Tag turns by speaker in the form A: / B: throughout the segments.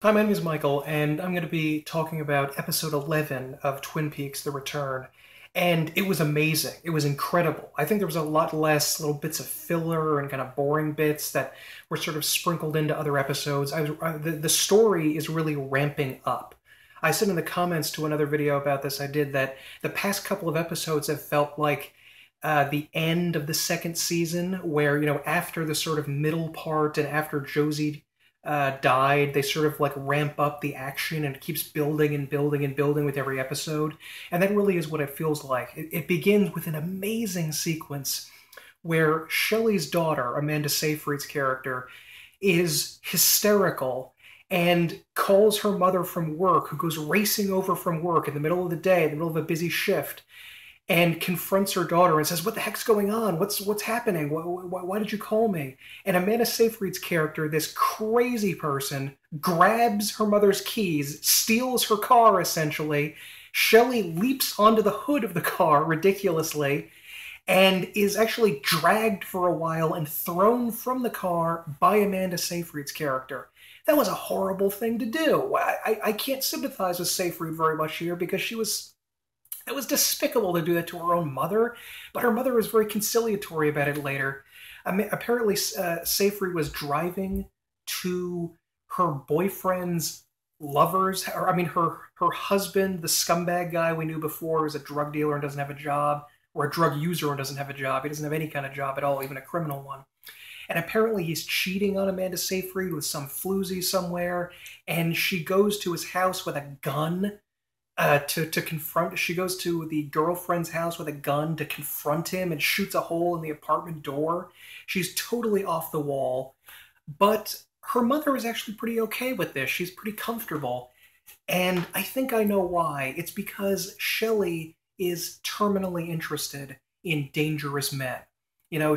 A: Hi, my name is Michael, and I'm going to be talking about episode 11 of Twin Peaks: The Return. And it was amazing. It was incredible. I think there was a lot less little bits of filler and kind of boring bits that were sort of sprinkled into other episodes. The story is really ramping up. I said in the comments to another video about this I did that the past couple of episodes have felt like the end of the second season, where, after the sort of middle part and after Josie died, they sort of like ramp up the action and it keeps building and building and building with every episode. And that really is what it feels like. It begins with an amazing sequence where Shelley's daughter, Amanda Seyfried's character, is hysterical and calls her mother from work, who goes racing over from work in the middle of the day, in the middle of a busy shift, and confronts her daughter and says, "What the heck's going on? What's happening? Why did you call me?" And Amanda Seyfried's character, this crazy person, grabs her mother's keys, steals her car essentially. Shelley leaps onto the hood of the car ridiculously and is actually dragged for a while and thrown from the car by Amanda Seyfried's character. That was a horrible thing to do. I can't sympathize with Seyfried very much here because it was despicable to do that to her own mother, but her mother was very conciliatory about it later. Apparently, Seyfried was driving to her boyfriend's lovers, or I mean, her husband, the scumbag guy we knew before, is a drug dealer and doesn't have a job, or a drug user and doesn't have a job. He doesn't have any kind of job at all, even a criminal one. And apparently, he's cheating on Amanda Seyfried with some floozy somewhere, and she goes to his house with a gun to confront. She goes to the girlfriend's house with a gun to confront him and shoots a hole in the apartment door. She's totally off the wall, but her mother is actually pretty okay with this. She's pretty comfortable, and I think I know why. It's because Shelley is terminally interested in dangerous men.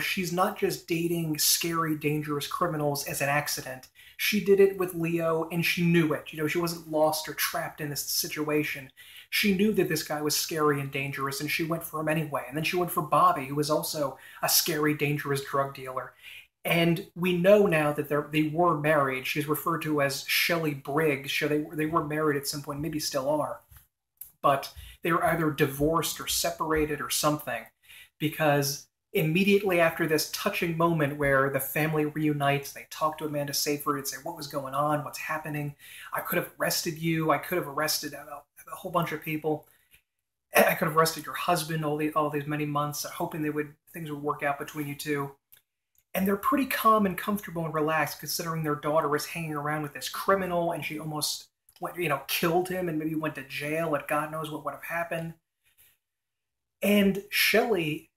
A: She's not just dating scary, dangerous criminals as an accident. She did it with Leo and she knew it. She wasn't lost or trapped in this situation. She knew that this guy was scary and dangerous and she went for him anyway. And then she went for Bobby, who was also a scary, dangerous drug dealer. And we know now that they were married. She's referred to as Shelley Briggs. So they were married at some point, maybe still are. But they were either divorced or separated or something, because immediately after this touching moment where the family reunites, they talk to Amanda Seyfried and say, "What was going on? What's happening? I could have arrested you. I could have arrested a whole bunch of people. I could have arrested your husband all these many months, hoping things would work out between you two." And they're pretty calm and comfortable and relaxed, considering their daughter is hanging around with this criminal and she almost killed him and maybe went to jail, and God knows what would have happened. And Shelley,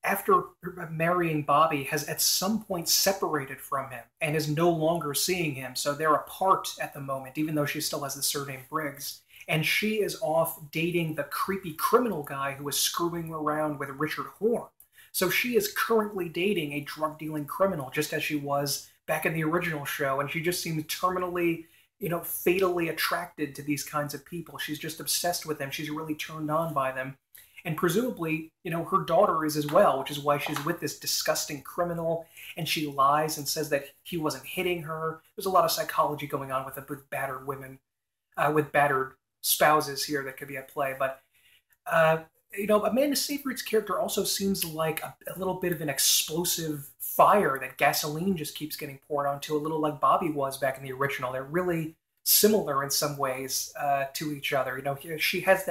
A: after marrying Bobby, has at some point separated from him and is no longer seeing him. So they're apart at the moment, even though she still has the surname Briggs. And she is off dating the creepy criminal guy who is screwing around with Richard Horn. So she is currently dating a drug dealing criminal, just as she was back in the original show. And she just seems terminally, fatally attracted to these kinds of people. She's just obsessed with them. She's really turned on by them. And presumably, her daughter is as well, which is why she's with this disgusting criminal, and she lies and says that he wasn't hitting her. There's a lot of psychology going on with battered women, with battered spouses here that could be at play. But, Amanda Seyfried's character also seems like a little bit of an explosive fire that gasoline just keeps getting poured onto, a little like Bobby was back in the original. They're really similar in some ways to each other. She has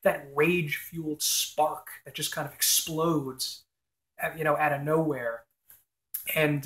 A: that rage-fueled spark that just kind of explodes, out of nowhere, and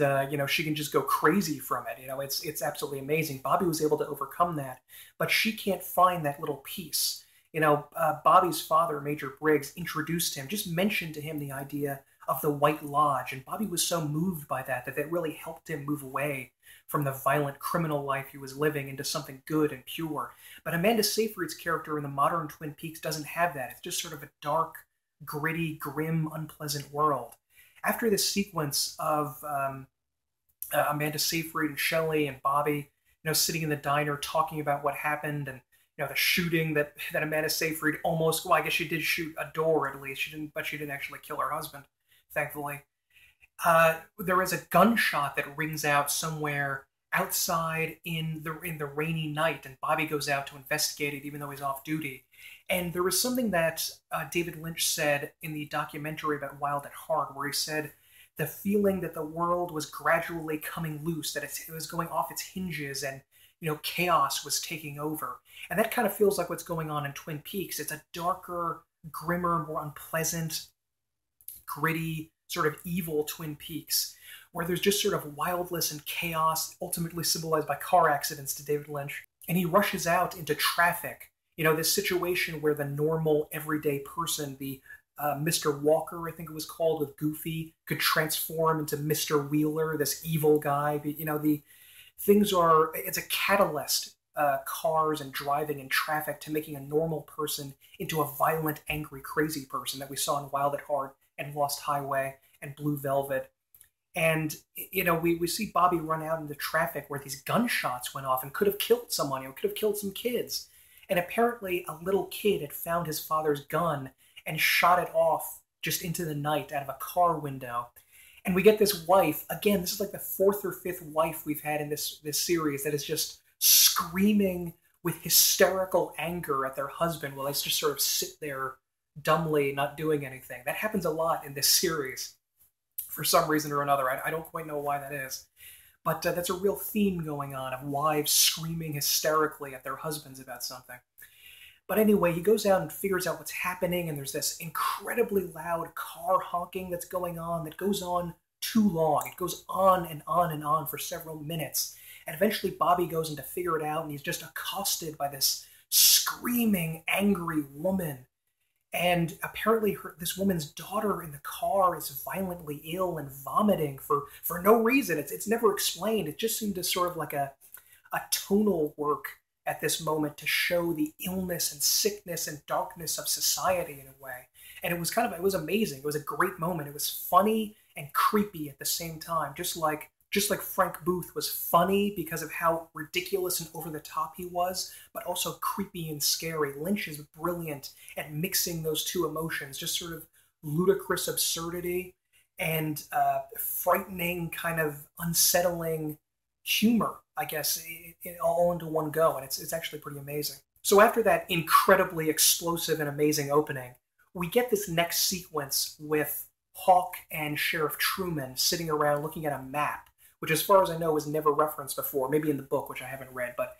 A: she can just go crazy from it. It's absolutely amazing. Bobby was able to overcome that, but she can't find that little piece. Bobby's father, Major Briggs, introduced him, just mentioned to him the idea of the White Lodge, and Bobby was so moved by that really helped him move away from the violent criminal life he was living into something good and pure. But Amanda Seyfried's character in the modern Twin Peaks doesn't have that. It's just sort of a dark, gritty, grim, unpleasant world. After this sequence of Amanda Seyfried and Shelley and Bobby, sitting in the diner talking about what happened, and the shooting that Amanda Seyfried almost, well, I guess she did shoot a door at least. But she didn't actually kill her husband, thankfully. There is a gunshot that rings out somewhere outside in the rainy night, and Bobby goes out to investigate it, even though he's off duty. And there was something that David Lynch said in the documentary about Wild at Heart, where he said the feeling that the world was gradually coming loose, that it was going off its hinges, and chaos was taking over. And that kind of feels like what's going on in Twin Peaks. It's a darker, grimmer, more unpleasant, gritty, sort of evil Twin Peaks, where there's just sort of wildness and chaos, ultimately symbolized by car accidents to David Lynch. And he rushes out into traffic. This situation where the normal, everyday person, the Mr. Walker, I think it was called, with Goofy, could transform into Mr. Wheeler, this evil guy. The things are, it's a catalyst, cars and driving and traffic, to making a normal person into a violent, angry, crazy person that we saw in Wild at Heart and Lost Highway and Blue Velvet. And, we see Bobby run out into traffic where these gunshots went off and could have killed someone, could have killed some kids. And apparently a little kid had found his father's gun and shot it off just into the night out of a car window. And we get this wife, again, this is like the fourth or fifth wife we've had in this series, that is just screaming with hysterical anger at their husband while they just sort of sit there dumbly not doing anything. That happens a lot in this series for some reason or another. I don't quite know why that is. But that's a real theme going on, of wives screaming hysterically at their husbands about something. But anyway, he goes out and figures out what's happening, and there's this incredibly loud car honking that's going on that goes on too long. It goes on and on and on for several minutes. And eventually Bobby goes in to figure it out, and he's just accosted by this screaming, angry woman. And apparently this woman's daughter in the car is violently ill and vomiting for no reason. It's never explained. It just seemed to sort of like a tonal work at this moment to show the illness and sickness and darkness of society in a way. And it was amazing. It was a great moment. It was funny and creepy at the same time, just like Frank Booth was funny because of how ridiculous and over the top he was, but also creepy and scary. Lynch is brilliant at mixing those two emotions, just sort of ludicrous absurdity and frightening, kind of unsettling humor, I guess, all into one go. And it's actually pretty amazing. So after that incredibly explosive and amazing opening, we get this next sequence with Hawk and Sheriff Truman sitting around looking at a map, which, as far as I know, was never referenced before. Maybe in the book, which I haven't read, but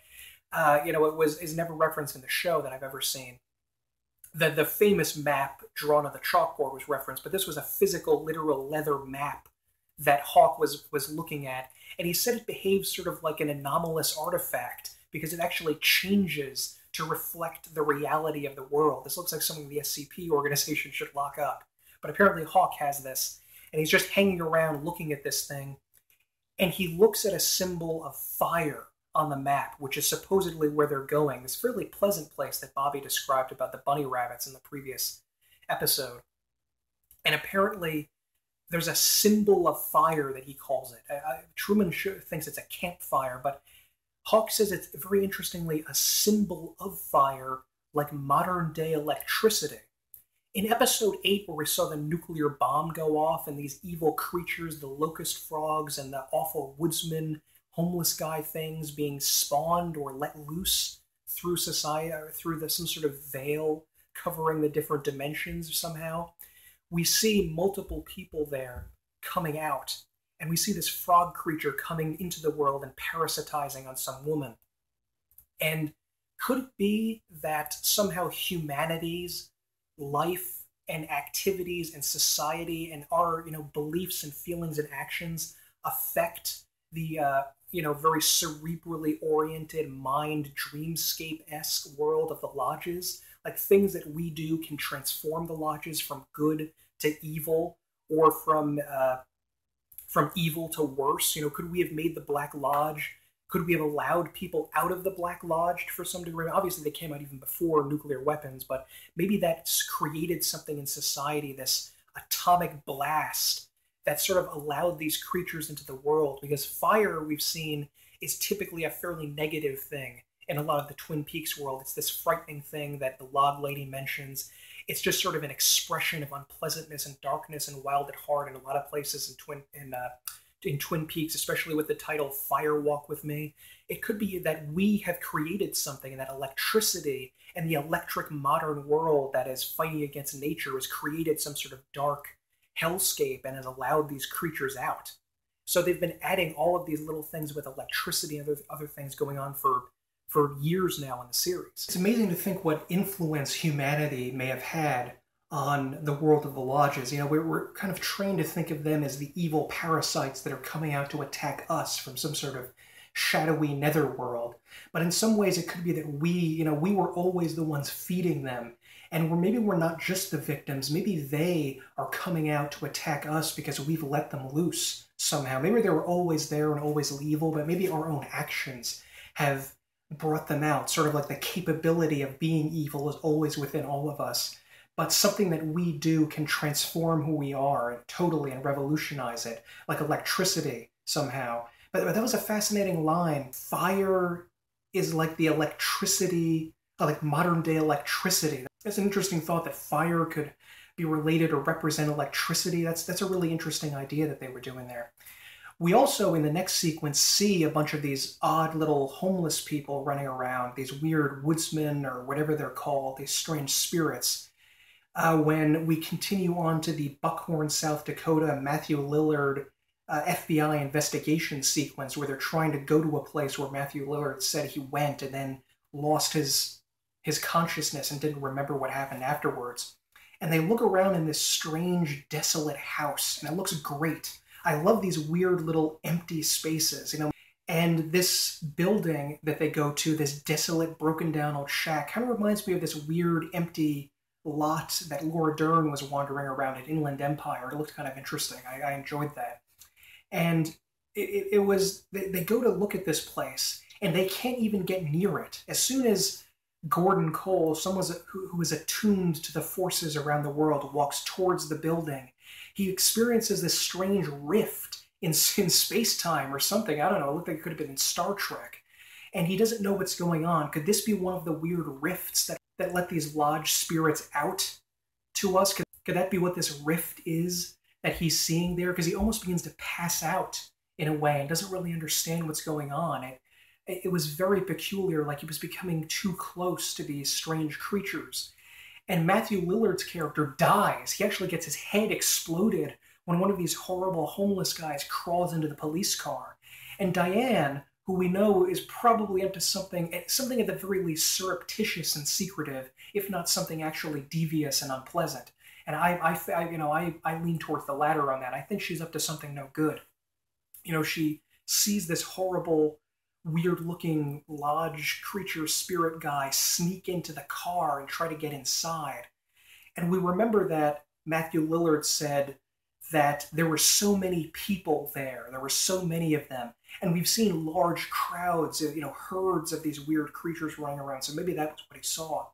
A: is never referenced in the show that I've ever seen. The famous map drawn on the chalkboard was referenced, but this was a physical, literal leather map that Hawk was looking at, and he said it behaves sort of like an anomalous artifact because it actually changes to reflect the reality of the world. This looks like something the SCP organization should lock up, but apparently Hawk has this, and he's just hanging around looking at this thing. And he looks at a symbol of fire on the map, which is supposedly where they're going. This fairly pleasant place that Bobby described about the bunny rabbits in the previous episode. And apparently there's a symbol of fire that he calls it. Truman thinks it's a campfire, but Hawk says it's, very interestingly, a symbol of fire, like modern-day electricity. In episode 8, where we saw the nuclear bomb go off and these evil creatures, the locust frogs and the awful woodsman, homeless guy things being spawned or let loose through society, or through some sort of veil covering the different dimensions somehow, we see multiple people there coming out. And we see this frog creature coming into the world and parasitizing on some woman. And could it be that somehow humanity's life and activities and society and our beliefs and feelings and actions affect the very cerebrally oriented mind dreamscape-esque world of the lodges? Like, things that we do can transform the lodges from good to evil, or from evil to worse. Could we have made the Black Lodge? Could we have allowed people out of the Black Lodge for some degree? Obviously, they came out even before nuclear weapons, but maybe that's created something in society, this atomic blast that sort of allowed these creatures into the world. Because fire, we've seen, is typically a fairly negative thing in a lot of the Twin Peaks world. It's this frightening thing that the log lady mentions. It's just sort of an expression of unpleasantness and darkness and Wild at Heart in a lot of places in in Twin Peaks, especially with the title Fire Walk with Me. It could be that we have created something, and that electricity and the electric modern world that is fighting against nature has created some sort of dark hellscape and has allowed these creatures out. So they've been adding all of these little things with electricity and other things going on for years now in the series. It's amazing to think what influence humanity may have had on the world of the lodges. We're kind of trained to think of them as the evil parasites that are coming out to attack us from some sort of shadowy netherworld. But in some ways, it could be that we were always the ones feeding them. And maybe we're not just the victims. Maybe they are coming out to attack us because we've let them loose somehow. Maybe they were always there and always evil, but maybe our own actions have brought them out. Sort of like the capability of being evil is always within all of us. But something that we do can transform who we are totally and revolutionize it, like electricity somehow. But that was a fascinating line. Fire is like the electricity, like modern day electricity. That's an interesting thought, that fire could be related or represent electricity. That's a really interesting idea that they were doing there. We also, in the next sequence, see a bunch of these odd little homeless people running around, these weird woodsmen or whatever they're called, these strange spirits. When we continue on to the Buckhorn, South Dakota, Matthew Lillard FBI investigation sequence, where they're trying to go to a place where Matthew Lillard said he went and then lost his consciousness and didn't remember what happened afterwards. And they look around in this strange, desolate house, and it looks great. I love these weird little empty spaces, And this building that they go to, this desolate, broken down old shack, kind of reminds me of this weird, empty lot that Laura Dern was wandering around at Inland Empire. It looked kind of interesting. I enjoyed that. And it was, they go to look at this place, and they can't even get near it. As soon as Gordon Cole, someone who is attuned to the forces around the world, walks towards the building, he experiences this strange rift in space-time or something. I don't know. It looked like it could have been in Star Trek. And he doesn't know what's going on. Could this be one of the weird rifts that let these lodge spirits out to us? Could that be what this rift is that he's seeing there? Because he almost begins to pass out in a way and doesn't really understand what's going on. It was very peculiar, like he was becoming too close to these strange creatures. And Matthew Lillard's character dies. He actually gets his head exploded when one of these horrible homeless guys crawls into the police car. And Diane, who we know is probably up to something at the very least surreptitious and secretive, if not something actually devious and unpleasant. And I lean towards the latter on that. I think she's up to something no good. She sees this horrible, weird-looking lodge creature spirit guy sneak into the car and try to get inside. And we remember that Matthew Lillard said that there were so many people there. There were so many of them. And we've seen large crowds, herds of these weird creatures running around. So maybe that was what he saw.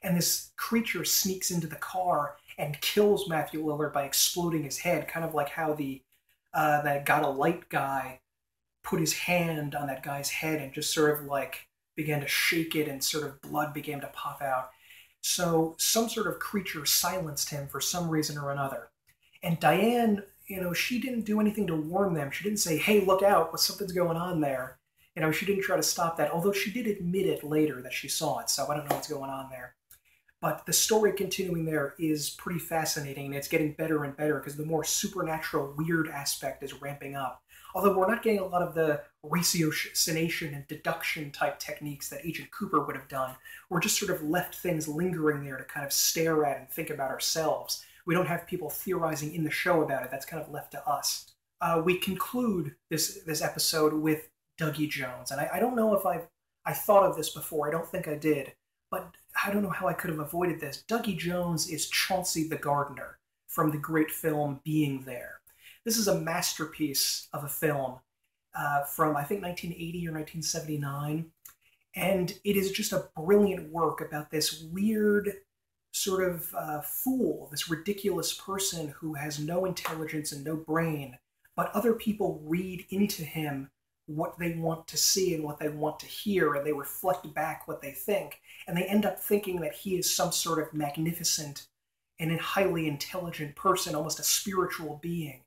A: And this creature sneaks into the car and kills Matthew Lillard by exploding his head, kind of like how that Got a Light guy put his hand on that guy's head and just sort of like began to shake it, and sort of blood began to pop out. So some sort of creature silenced him for some reason or another. And Diane, she didn't do anything to warn them. She didn't say, hey, look out, something's going on there. She didn't try to stop that, although she did admit it later that she saw it, so I don't know what's going on there. But the story continuing there is pretty fascinating, and it's getting better and better because the more supernatural, weird aspect is ramping up. Although we're not getting a lot of the ratiocination and deduction type techniques that Agent Cooper would have done. We're just sort of left things lingering there to kind of stare at and think about ourselves. We don't have people theorizing in the show about it. That's kind of left to us. We conclude this episode with Dougie Jones. And I don't know if I thought of this before. I don't think I did. But I don't know how I could have avoided this. Dougie Jones is Chauncey the Gardener from the great film Being There. This is a masterpiece of a film from, I think, 1980 or 1979. And it is just a brilliant work about this weird sort of fool, this ridiculous person who has no intelligence and no brain, but other people read into him what they want to see and what they want to hear, and they reflect back what they think. And they end up thinking that he is some sort of magnificent and a highly intelligent person, almost a spiritual being.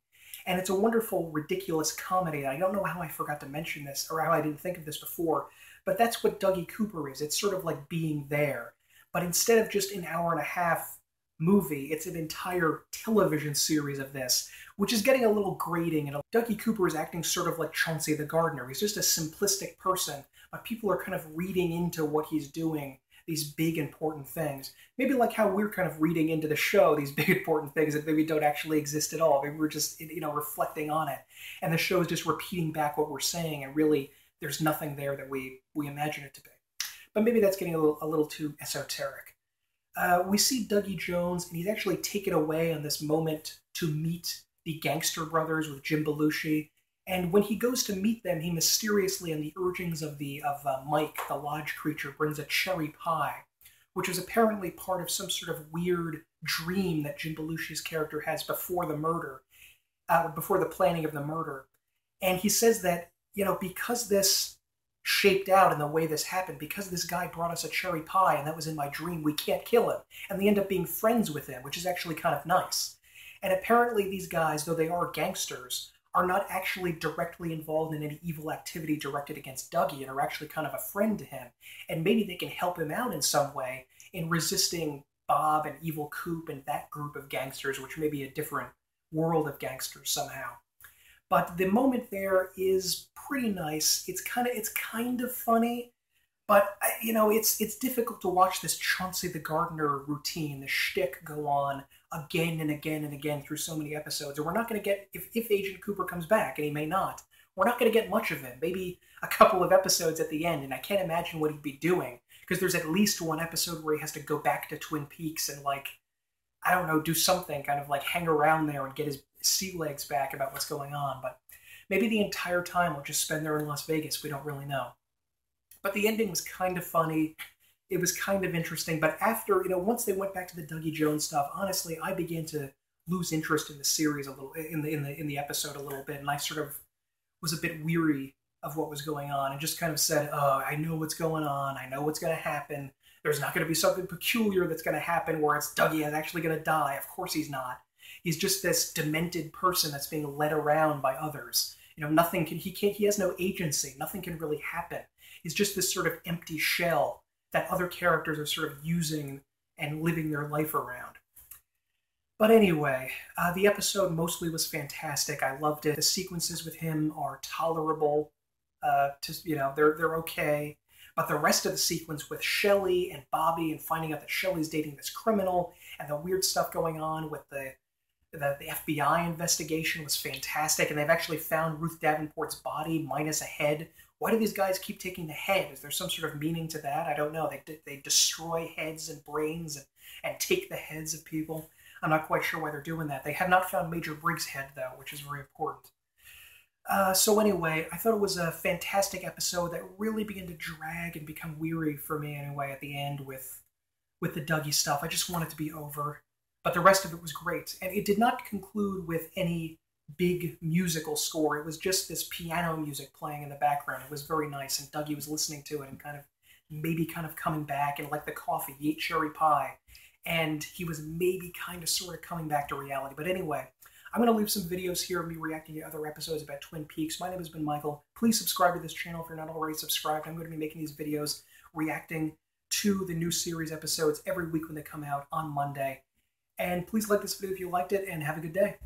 A: And it's a wonderful, ridiculous comedy. I don't know how I forgot to mention this or how I didn't think of this before, but that's what Dougie Cooper is. It's sort of like being there. But instead of just an hour and a half movie, it's an entire television series of this, which is getting a little grating. And Dougie Cooper is acting sort of like Chauncey the Gardener. He's just a simplistic person, but people are kind of reading into what he's doing, these big important things. Maybe like how we're kind of reading into the show these big important things that maybe don't actually exist at all. Maybe we're just, reflecting on it. And the show is just repeating back what we're saying, and really there's nothing there that we imagine it to be. But maybe that's getting a little too esoteric. We see Dougie Jones, and he's actually taken away on this moment to meet the Gangster Brothers with Jim Belushi. And when he goes to meet them, he mysteriously, on the urgings of Mike, the lodge creature, brings a cherry pie, which is apparently part of some sort of weird dream that Jim Belushi's character has before the murder, before the planning of the murder. And he says that, because this shaped out in the way this happened, because this guy brought us a cherry pie and that was in my dream, we can't kill him. And they end up being friends with him, which is actually kind of nice. And apparently these guys, though they are gangsters, are not actually directly involved in any evil activity directed against Dougie and are actually kind of a friend to him. And maybe they can help him out in some way in resisting Bob and Evil Coop and that group of gangsters, which may be a different world of gangsters somehow. But the moment there is pretty nice. It's kind of funny, but it's difficult to watch this Chauncey the Gardener routine, the shtick go on again and again and again through so many episodes. And we're not going to get, if Agent Cooper comes back, and he may not, we're not going to get much of him. Maybe a couple of episodes at the end, and I can't imagine what he'd be doing, because there's at least one episode where he has to go back to Twin Peaks and, do something, kind of hang around there and get his sea legs back about what's going on. But maybe the entire time we'll just spend there in Las Vegas. We don't really know. But the ending was kind of funny. It was kind of interesting. But after, once they went back to the Dougie Jones stuff, honestly, I began to lose interest in the series a little, in the episode a little bit, and I sort of was a bit weary of what was going on, and just kind of said, "Oh, I know what's going on. I know what's going to happen. There's not going to be something peculiar that's going to happen where it's Dougie is actually going to die. Of course he's not. He's just this demented person that's being led around by others. He has no agency. Nothing can really happen. He's just this sort of empty shell that other characters are sort of using and living their life around." But anyway, the episode mostly was fantastic. I loved it. The sequences with him are tolerable. They're okay. But the rest of the sequence with Shelley and Bobby and finding out that Shelley's dating this criminal and the weird stuff going on with the FBI investigation was fantastic. And they've actually found Ruth Davenport's body minus a head. Why do these guys keep taking the head? Is there some sort of meaning to that? I don't know. They destroy heads and brains and take the heads of people. I'm not quite sure why they're doing that. They have not found Major Briggs' head, though, which is very important. So anyway, I thought it was a fantastic episode that really began to drag and become weary for me anyway at the end with the Dougie stuff. I just want it to be over. But the rest of it was great. And it did not conclude with any big musical score. It was just this piano music playing in the background. It was very nice, and Dougie was listening to it and kind of coming back, and like the coffee, he ate cherry pie, and he was maybe kind of sort of coming back to reality. But anyway, I'm going to leave some videos here of me reacting to other episodes about Twin Peaks. My name has been Michael. Please subscribe to this channel if you're not already subscribed. I'm going to be making these videos reacting to the new series episodes every week when they come out on Monday. And please like this video if you liked it, and have a good day.